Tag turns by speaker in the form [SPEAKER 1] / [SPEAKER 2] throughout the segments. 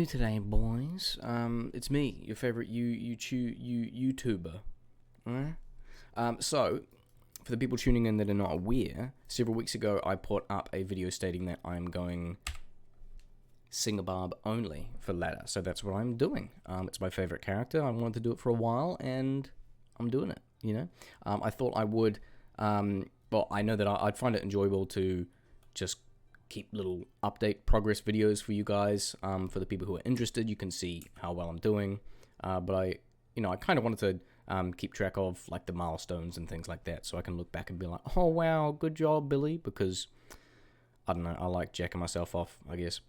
[SPEAKER 1] you today, boys? It's me, your favorite YouTuber. Alright? So, for the people tuning in that are not aware, several weeks ago I put up a video stating that I'm going Singabarb only for ladder. So that's what I'm doing. It's my favorite character. I wanted to do it for a while, and I'm doing it, you know? I thought I would, well, I know that I'd find it enjoyable to just keep little update progress videos for you guys. For the people who are interested, you can see how well I'm doing. But I kind of wanted to keep track of like the milestones and things like that, so I can look back and be like, oh wow, good job, Billy, because I don't know, I like jacking myself off, I guess.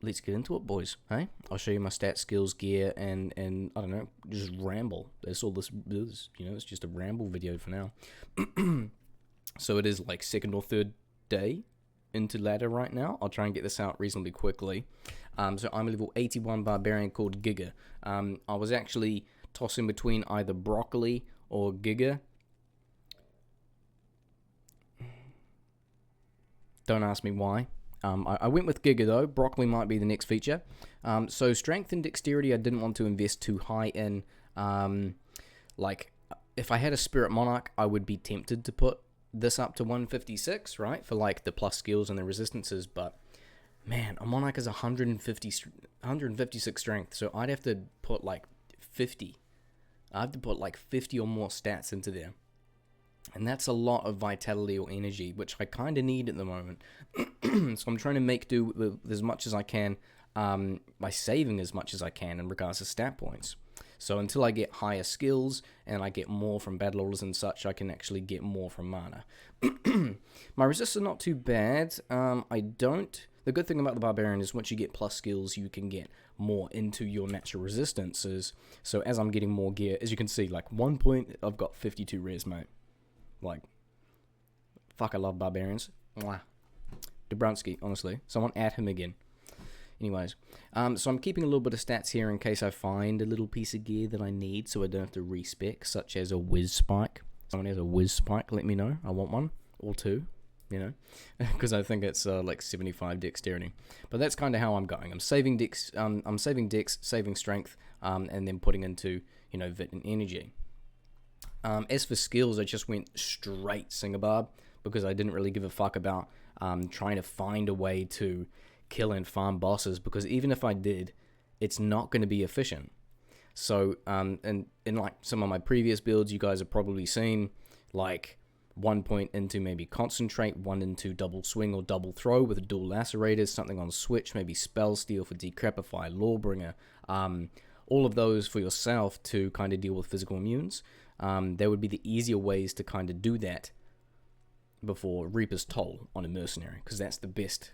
[SPEAKER 1] Let's get into it, boys. Hey, I'll show you my stats, skills, gear, and I don't know, just ramble. That's all this is, it's just a ramble video for now. So it is like second or third day into ladder right now. I'll try and get this out reasonably quickly. So I'm a level 81 barbarian called Giga. I was actually tossing between either Broccoli or Giga. Don't ask me why. I went with Giga though. Broccoli might be the next feature. So strength and dexterity I didn't want to invest too high in. Like, if I had a Spirit Monarch, I would be tempted to put this up to 156, right, for like the plus skills and the resistances, but man, a Monarch is 156 strength, so I'd have to put like 50. I have to put like 50 or more stats into there, and that's a lot of vitality or energy, which I kind of need at the moment. So I'm trying to make do with as much as I can, by saving as much as I can in regards to stat points. So until I get higher skills and I get more from battle orders and such, I can actually get more from mana. My resists are not too bad. The good thing about the barbarian is once you get plus skills, you can get more into your natural resistances. So as I'm getting more gear, as you can see, like 1 point, I've got 52 res, mate. Like, fuck, I love barbarians. Mwah. Dabrowski, honestly. Someone add him again. Anyways, so I'm keeping a little bit of stats here in case I find a little piece of gear that I need so I don't have to respec, such as a whiz spike. Someone has a whiz spike, let me know. I want one, or two, because I think it's like 75 dexterity. But that's kind of how I'm going. I'm saving dex, saving strength, and then putting into, vit and energy. As for skills, I just went straight Singabarb because I didn't really give a fuck about trying to find a way to kill and farm bosses, because even if I did, it's not going to be efficient. So and in like some of my previous builds, you guys have probably seen like 1 point into maybe concentrate, 1 into double swing or double throw with a dual lacerators, something on switch, maybe spell steal for decrepify, lawbringer, all of those for yourself to kind of deal with physical immunes. There would be the easier ways to kind of do that before Reaper's Toll on a mercenary, because that's the best,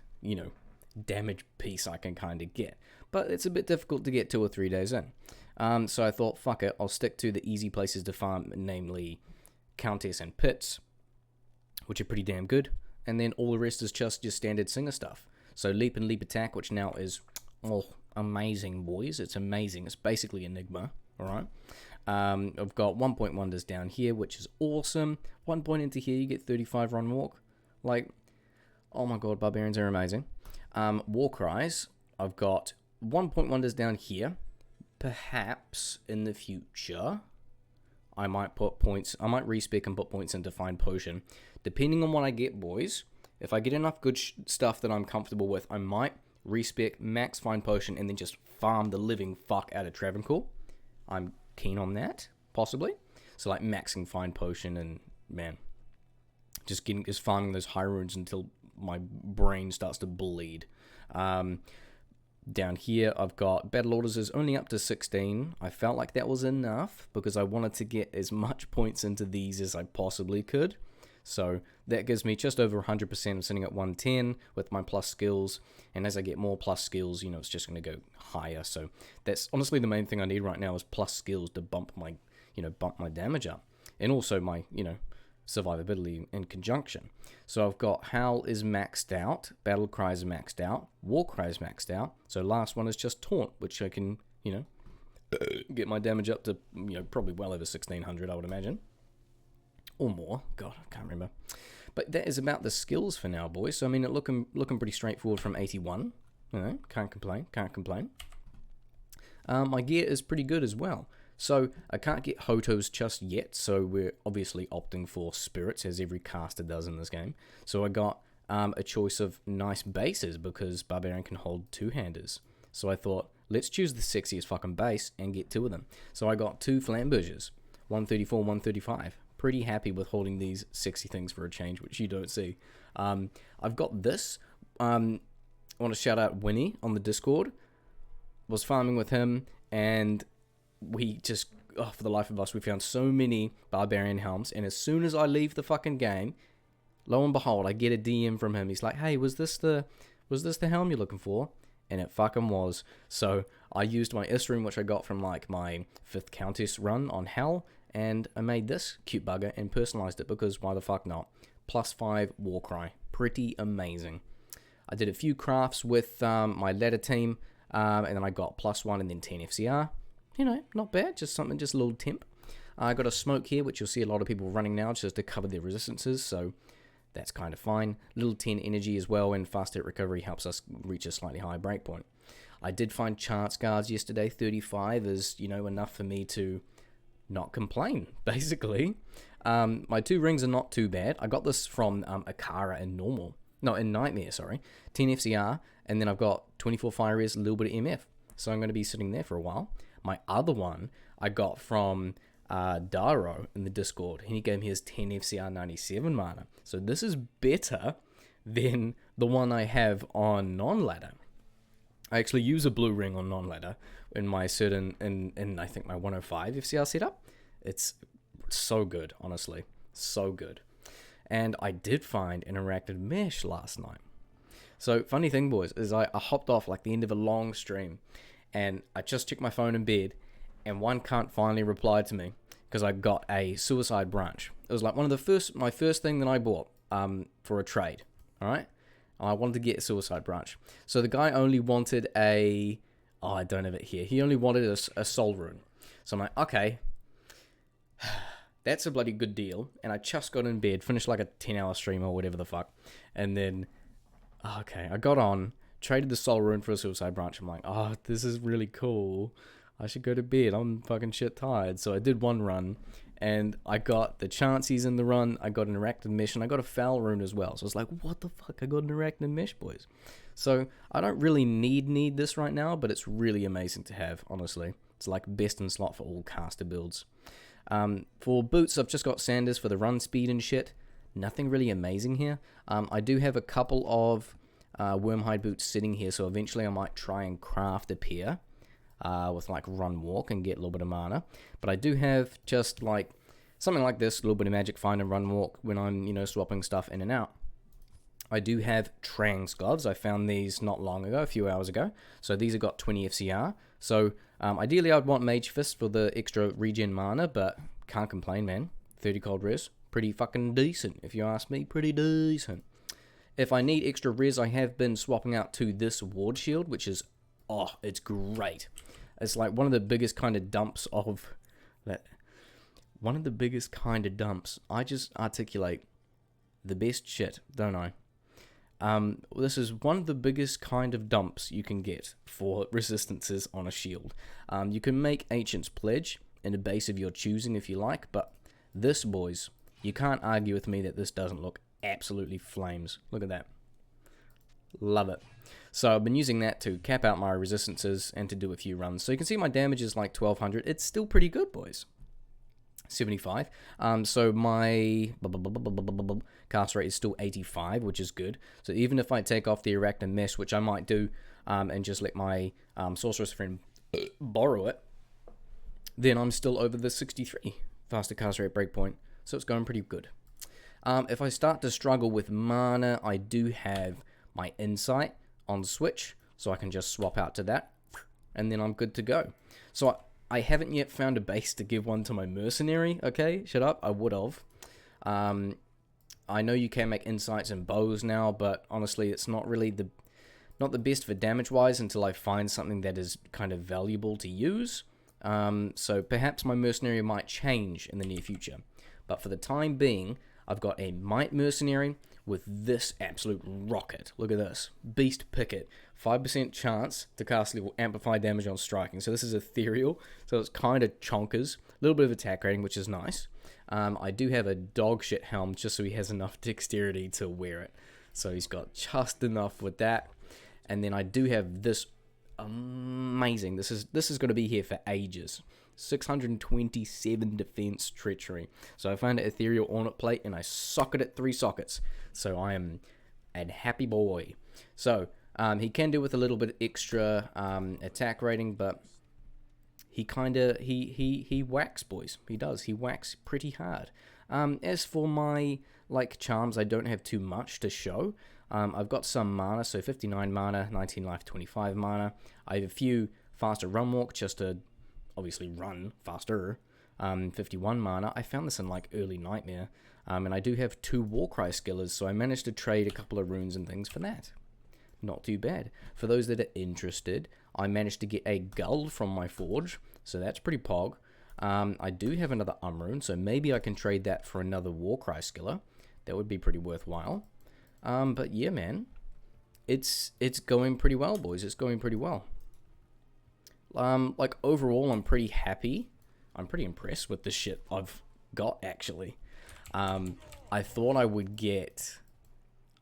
[SPEAKER 1] damage piece I can kind of get, but it's a bit difficult to get 2 or 3 days in. So I thought, fuck it, I'll stick to the easy places to farm, namely Countess and Pits, which are pretty damn good, and then all the rest is just your standard Singer stuff. So leap and leap attack, which now is amazing, boys. It's amazing. It's basically Enigma. All right. I've got 1 point wonders down here, which is awesome. 1 point into here, you get 35 run walk. Like, oh my god, barbarians are amazing. War cries, I've got 1 point wonders down here. Perhaps in the future, I might respec and put points into Find Potion. Depending on what I get, boys, if I get enough good stuff that I'm comfortable with, I might respec, max Find Potion, and then just farm the living fuck out of Travancore. I'm keen on that, possibly. So like maxing Find Potion and, man, just farming those high runes until my brain starts to bleed. Down here, I've got Battle Orders is only up to 16. I felt like that was enough because I wanted to get as much points into these as I possibly could. So that gives me just over 100%. I'm sitting at 110 with my plus skills. And as I get more plus skills, it's just going to go higher. So that's honestly the main thing I need right now is plus skills to bump my damage up. And also my, survivability in conjunction. So I've got Howl is maxed out, Battle Cry is maxed out, War Cry is maxed out. So last one is just Taunt, which I can, get my damage up to, probably well over 1600, I would imagine. Or more. God, I can't remember. But that is about the skills for now, boys. So, I mean, it looking pretty straightforward from 81. You know, can't complain, can't complain. My gear is pretty good as well. So I can't get Hotos just yet, so we're obviously opting for spirits, as every caster does in this game. So I got a choice of nice bases, because Barbarian can hold two-handers. So I thought, let's choose the sexiest fucking base and get two of them. So I got two Flambergers, 134, 135. Pretty happy with holding these sexy things for a change, which you don't see. I've got this. I want to shout out Winnie on the Discord. Was farming with him, and we just, for the life of us, we found so many Barbarian helms, and as soon as I leave the fucking game, lo and behold, I get a DM from him. He's like, hey, was this the helm you're looking for? And it fucking was. So I used my Isroom, which I got from like my 5th Countess run on Hell, and I made this cute bugger and personalized it, because why the fuck not? +5 Warcry. Pretty amazing. I did a few crafts with my ladder team, and then I got +1 and then 10 FCR. You know, not bad, just a little temp. I got a smoke here, which you'll see a lot of people running now, just to cover their resistances, so that's kind of fine. Little 10 energy as well, and fast hit recovery helps us reach a slightly higher breakpoint. I did find chance guards yesterday. 35 is, you know, enough for me to not complain, basically. My 2 rings are not too bad. I got this from Akara in Nightmare, sorry. 10 FCR, and then I've got 24 fire res, a little bit of MF. So I'm going to be sitting there for a while. My other one I got from Daro in the Discord, and he gave me his 10 FCR 97 mana. So this is better than the one I have on non-ladder. I actually use a blue ring on non-ladder in my certain, in I think my 105 FCR setup. It's so good, honestly. So good. And I did find an Arachnid mesh last night. So, funny thing, boys, is I hopped off like the end of a long stream, and I just checked my phone in bed, and one cunt finally replied to me, because I got a suicide branch. It was like my first thing that I bought for a trade, alright? I wanted to get a suicide branch. So the guy only wanted I don't have it here. He only wanted a soul rune. So I'm like, okay, that's a bloody good deal. And I just got in bed, finished like a 10-hour stream or whatever the fuck. And then, okay, I got on, traded the soul rune for a suicide branch. I'm like, this is really cool. I should go to bed. I'm fucking shit tired. So I did one run, and I got the chances in the run. I got an Arachnid mesh, and I got a foul rune as well. So I was like, what the fuck? I got an Arachnid mesh, boys. So I don't really need this right now, but it's really amazing to have, honestly. It's like best in slot for all caster builds. For boots, I've just got Sanders for the run speed and shit. Nothing really amazing here. I do have a couple of wormhide boots sitting here, so eventually I might try and craft a pair with like run walk and get a little bit of mana. But I do have just like something like this, a little bit of magic find and run walk when I'm, swapping stuff in and out. I do have Trans gloves. I found these not long ago, a few hours ago. So these have got 20 FCR. So ideally I'd want Mage Fist for the extra regen mana, but can't complain, man. 30 cold res, pretty fucking decent, if you ask me, pretty decent. If I need extra res, I have been swapping out to this ward shield, which is, it's great. It's like one of the biggest kind of dumps of that. One of the biggest kind of dumps. I just articulate the best shit, don't I? This is one of the biggest kind of dumps you can get for resistances on a shield. You can make Ancient's Pledge in a base of your choosing if you like, but this, boys, you can't argue with me that this doesn't look absolutely flames. Look at that. Love it. So I've been using that to cap out my resistances and to do a few runs. So you can see my damage is like 1200. It's still pretty good, boys. 75. So my cast rate is still 85, which is good. So even if I take off the Arachnid mesh, which I might do, and just let my sorceress friend borrow it, then I'm still over the 63 faster cast rate breakpoint. So it's going pretty good. If I start to struggle with mana, I do have my Insight on Switch, so I can just swap out to that, and then I'm good to go. So I haven't yet found a base to give one to my Mercenary, okay? Shut up, I would have. I know you can make Insights and bows now, but honestly, it's not really not the best for damage-wise until I find something that is kind of valuable to use. So perhaps my Mercenary might change in the near future. But for the time being, I've got a Might Mercenary with this absolute rocket. Look at this. Beast Picket. 5% chance to cast level amplify damage on striking. So this is ethereal, so it's kind of chonkers. A little bit of attack rating, which is nice. I do have a dog shit helm just so he has enough dexterity to wear it. So he's got just enough with that. And then I do have this amazing. This is going to be here for ages. 627 defense treachery. So I found an ethereal ornate plate and I socket it 3 sockets. So I am a happy boy. So he can do with a little bit extra attack rating, but he whacks, boys. He does. He whacks pretty hard. As for my charms, I don't have too much to show. I've got some mana, so 59 mana, 19 life, 25 mana. I have a few faster run walk just to obviously run faster. 51 mana. I found this in early Nightmare. And I do have 2 Warcry skillers, so I managed to trade a couple of runes and things for that. Not too bad. For those that are interested, I managed to get a Gull from my forge, so that's pretty pog. I do have another rune, so maybe I can trade that for another Warcry skiller. That would be pretty worthwhile. But yeah, man, it's going pretty well, boys. It's going pretty well. Overall, I'm pretty happy. I'm pretty impressed with the shit I've got, actually. I thought I would get...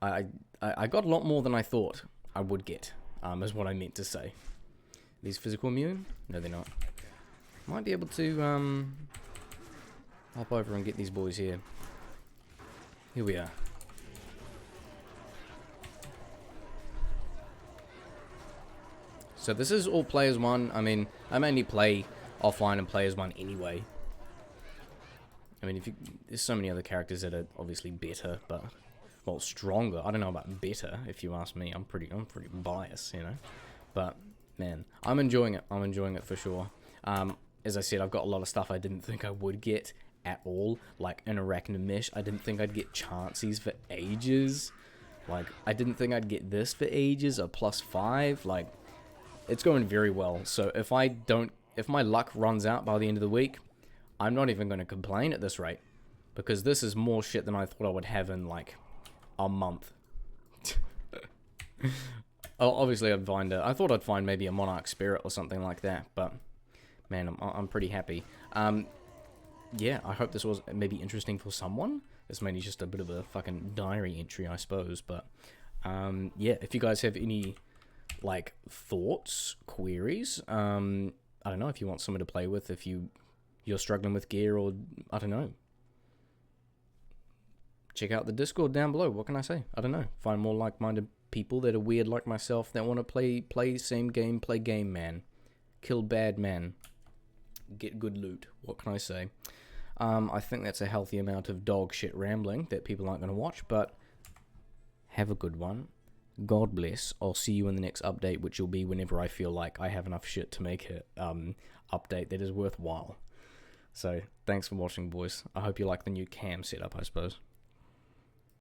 [SPEAKER 1] I got a lot more than I thought I would get, is what I meant to say. These physical immune? No, they're not. Might be able to, hop over and get these boys here. Here we are. So this is all players 1. I mean, I mainly play offline and players 1 anyway. I mean, there's so many other characters that are obviously better, but well, stronger. I don't know about better, if you ask me. I'm pretty biased, you know. But man, I'm enjoying it. I'm enjoying it for sure. As I said, I've got a lot of stuff I didn't think I would get at all, like an Arachnid mesh. I didn't think I'd get chances for ages. I didn't think I'd get this for ages, a +5. It's going very well. So if my luck runs out by the end of the week, I'm not even going to complain at this rate, because this is more shit than I thought I would have in a month. Obviously, I thought I'd find maybe a Monarch Spirit or something like that, but man, I'm pretty happy. Yeah, I hope this was maybe interesting for someone. It's mainly just a bit of a fucking diary entry, I suppose, but yeah, if you guys have any thoughts, queries, I don't know, if you want someone to play with, if you're struggling with gear, or I don't know, check out the Discord down below. What can I say? I don't know. Find more like-minded people that are weird like myself that want to play same game, play game, man. Kill bad man. Get good loot. What can I say? I think that's a healthy amount of dog shit rambling that people aren't going to watch, but have a good one. God bless. I'll see you in the next update, which will be whenever I feel like I have enough shit to make an update that is worthwhile. So, thanks for watching, boys. I hope you like the new cam setup, I suppose.